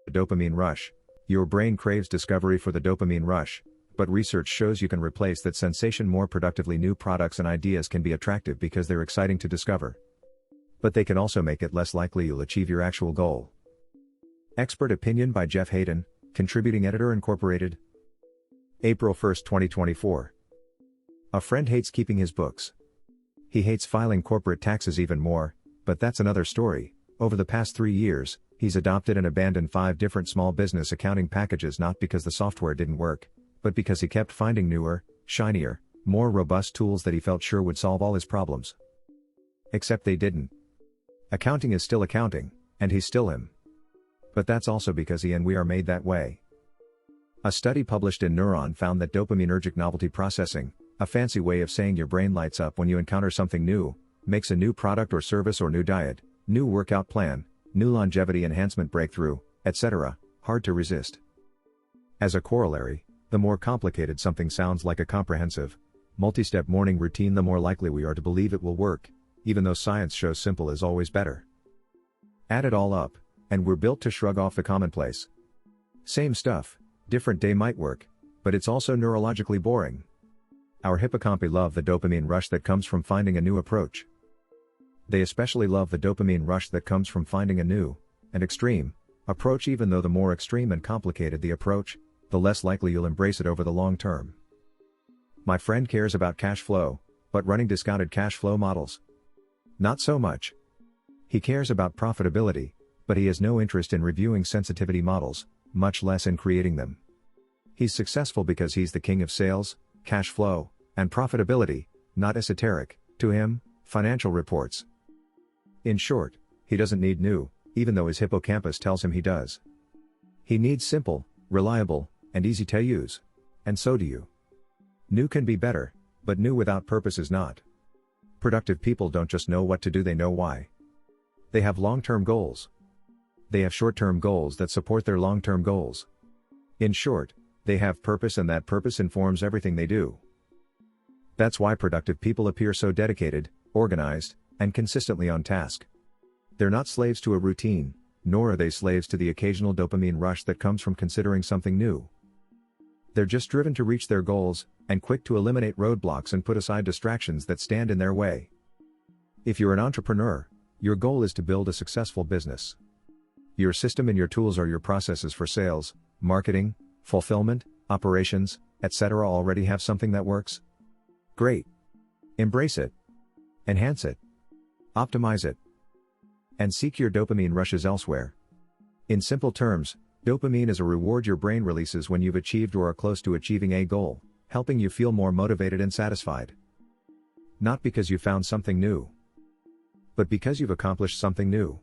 The dopamine rush. Your brain craves discovery for the dopamine rush, but research shows you can replace that sensation more productively. New products and ideas can be attractive because they're exciting to discover. But they can also make it less likely you'll achieve your actual goal. Expert opinion by Jeff Hayden, contributing editor Incorporated. April 1, 2024. A friend hates keeping his books. He hates filing corporate taxes even more, but that's another story. Over the past 3 years, he's adopted and abandoned 5 different small business accounting packages, not because the software didn't work, but because he kept finding newer, shinier, more robust tools that he felt sure would solve all his problems. Except they didn't. Accounting is still accounting, and he's still him. But that's also because he and we are made that way. A study published in Neuron found that dopaminergic novelty processing, a fancy way of saying your brain lights up when you encounter something new, makes a new product or service or new diet, new workout plan, new longevity enhancement breakthrough, etc., hard to resist. As a corollary, the more complicated something sounds like a comprehensive, multi-step morning routine, the more likely we are to believe it will work, even though science shows simple is always better. Add it all up, and we're built to shrug off the commonplace. Same stuff, different day might work, but it's also neurologically boring. Our hippocampi love the dopamine rush that comes from finding a new approach. They especially love the dopamine rush that comes from finding a new, and extreme, approach. Even though the more extreme and complicated the approach, the less likely you'll embrace it over the long term. My friend cares about cash flow, but running discounted cash flow models? Not so much. He cares about profitability, but he has no interest in reviewing sensitivity models, much less in creating them. He's successful because he's the king of sales, cash flow, and profitability, not esoteric, to him, financial reports. In short, he doesn't need new, even though his hippocampus tells him he does. He needs simple, reliable, and easy to use. And so do you. New can be better, but new without purpose is not. Productive people don't just know what to do, they know why. They have long-term goals. They have short-term goals that support their long-term goals. In short, they have purpose, and that purpose informs everything they do. That's why productive people appear so dedicated, organized, and consistently on task. They're not slaves to a routine, nor are they slaves to the occasional dopamine rush that comes from considering something new. They're just driven to reach their goals, and quick to eliminate roadblocks and put aside distractions that stand in their way. If you're an entrepreneur, your goal is to build a successful business. Your system and your tools are your processes for sales, marketing, fulfillment, operations, etc. already have something that works? Great. Embrace it. Enhance it. Optimize it. And seek your dopamine rushes elsewhere. In simple terms, dopamine is a reward your brain releases when you've achieved or are close to achieving a goal, helping you feel more motivated and satisfied. Not because you found something new, but because you've accomplished something new.